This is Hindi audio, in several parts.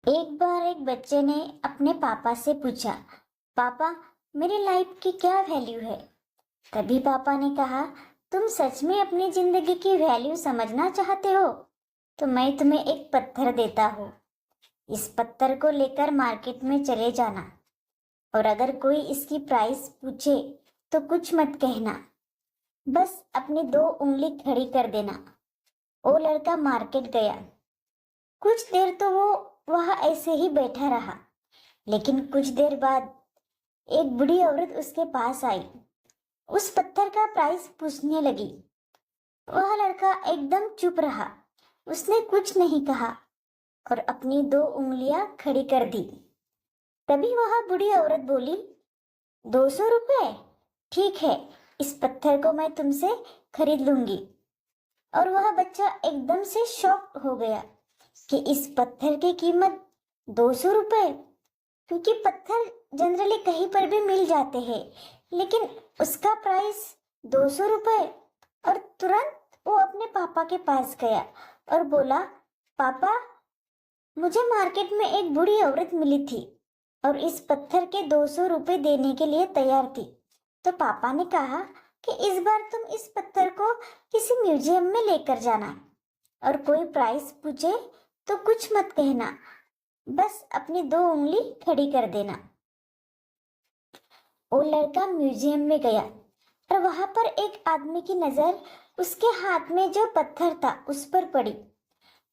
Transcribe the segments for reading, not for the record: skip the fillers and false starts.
एक बार एक बच्चे ने अपने पापा से पूछा, पापा, मेरी लाइफ की क्या वैल्यू है? तभी पापा ने कहा, तुम सच में अपनी जिंदगी की वैल्यू समझना चाहते हो तो मैं तुम्हें एक पत्थर देता हूँ। इस पत्थर को लेकर मार्केट में चले जाना और अगर कोई इसकी प्राइस पूछे तो कुछ मत कहना, बस अपनी दो उंगली खड़ी कर देना। वो लड़का मार्केट गया। कुछ देर तो वो वहां ऐसे ही बैठा रहा, लेकिन कुछ देर बाद एक बूढ़ी औरत उसके पास आई। उस पत्थर का प्राइस पूछने लगी। वह लड़का एकदम चुप रहा। उसने कुछ नहीं कहा और अपनी दो उंगलियां खड़ी कर दी। तभी वह बूढ़ी औरत बोली, 200 रुपए? ठीक है, इस पत्थर को मैं तुमसे खरीद लूंगी। और वह बच्चा एकदम से शॉक हो गया कि इस पत्थर की कीमत 200 रुपए, क्योंकि पत्थर जनरली कहीं पर भी मिल जाते हैं, लेकिन उसका प्राइस 200 रुपए। और तुरंत वो अपने पापा के पास गया और बोला, पापा, मुझे मार्केट में एक बूढ़ी औरत मिली थी और इस पत्थर के 200 रुपए देने के लिए तैयार थी। तो पापा ने कहा कि इस बार तुम इस पत्थर को किसी म्यूजियम में लेकर जाना और कोई प्राइस पूछे तो कुछ मत कहना, बस अपनी दो उंगली खड़ी कर देना। वो लड़का म्यूजियम में गया और वहां पर एक आदमी की नजर उसके हाथ में जो पत्थर था उस पर पड़ी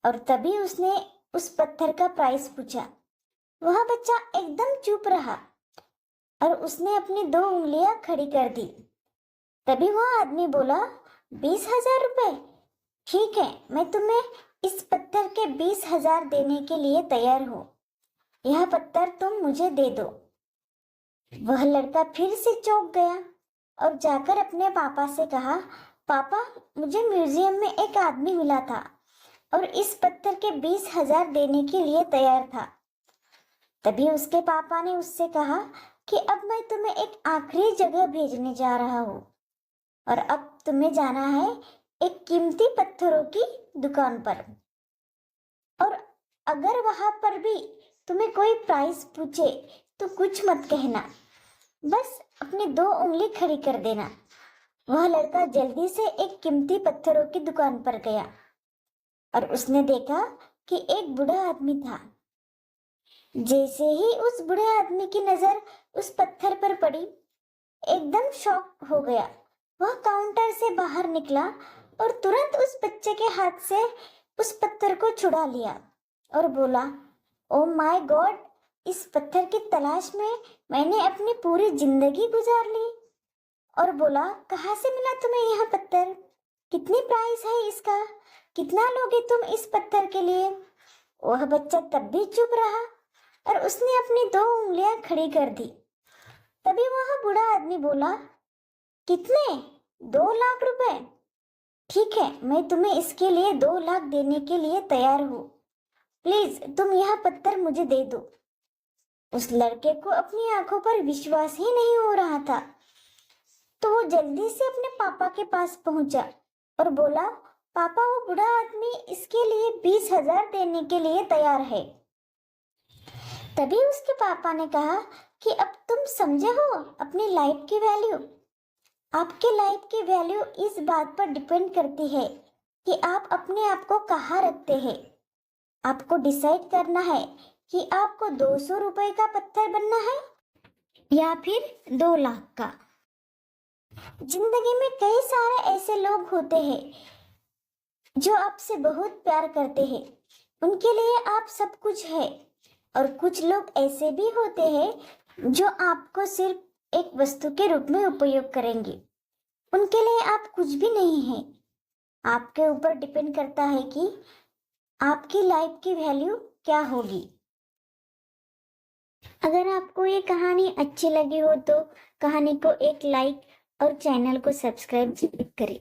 और तभी उसने उस पत्थर का प्राइस पूछा। वह बच्चा एकदम चुप रहा और उसने अपनी दो उंगलियां खड़ी कर दी। तभी वह आदमी बोला, 20,000 रुपए? ठीक है, मैं तुम्हें इस पत्थर के 20,000 देने के लिए तैयार हूँ। यह पत्थर तुम मुझे दे दो। वह लड़का फिर से चौंक गया और जाकर अपने पापा से कहा, पापा, मुझे म्यूजियम में एक आदमी मिला था और इस पत्थर के 20,000 देने के लिए तैयार था। तभी उसके पापा ने उससे कहा कि अब मैं तुम्हें एक आखिरी जगह भेजने जा रहा हूँ और अब तुम्हें जाना है एक कीमती पत्थरों की दुकान पर। और अगर वहां पर भी तुम्हें कोई प्राइस पूछे तो कुछ मत कहना, बस अपनी दो उंगली खड़ी कर देना। वह लड़का जल्दी से एक कीमती पत्थरों की दुकान पर गया और उसने देखा कि एक बूढ़ा आदमी था। जैसे ही उस बूढ़े आदमी की नजर उस पत्थर पर पड़ी, एकदम शॉक हो गया। वह काउंटर से बाहर निकला और तुरंत उस बच्चे के हाथ से उस पत्थर को छुड़ा लिया और बोला, ओ माय गॉड, इस पत्थर की तलाश में मैंने अपनी पूरी जिंदगी गुजार ली। और बोला, कहाँ से मिला तुम्हें यह पत्थर? कितनी प्राइस है इसका? कितना लोगे तुम इस पत्थर के लिए? वह बच्चा तब भी चुप रहा और उसने अपनी दो उंगलियां खड़ी कर दी। तभी वह बूढ़ा आदमी बोला, कितने? 2 लाख रुपए? ठीक है, मैं तुम्हें इसके लिए 2 लाख देने के लिए तैयार हूँ। प्लीज तुम यह पत्थर मुझे दे दो। उस लड़के को अपनी आंखों पर विश्वास ही नहीं हो रहा था, तो वो जल्दी से अपने पापा के पास पहुंचा और बोला, पापा, वो बूढ़ा आदमी इसके लिए 20,000 देने के लिए तैयार है। तभी उसके पापा ने कहा कि अब तुम समझे हो अपनी लाइफ की वैल्यू। आपकी लाइफ की वैल्यू इस बात पर डिपेंड करती है कि आप अपने आप को कहाँ रखते हैं। आपको डिसाइड करना है कि आपको 200 रुपए का पत्थर बनना है या फिर 2 लाख का। जिंदगी में कई सारे ऐसे लोग होते हैं जो आपसे बहुत प्यार करते हैं, उनके लिए आप सब कुछ है। और कुछ लोग ऐसे भी होते हैं जो आपको सिर्फ एक वस्तु के रूप में उपयोग करेंगे, उनके लिए आप कुछ भी नहीं है। आपके ऊपर डिपेंड करता है कि आपकी लाइफ की वैल्यू क्या होगी। अगर आपको ये कहानी अच्छी लगी हो तो कहानी को एक लाइक और चैनल को सब्सक्राइब जरूर करें।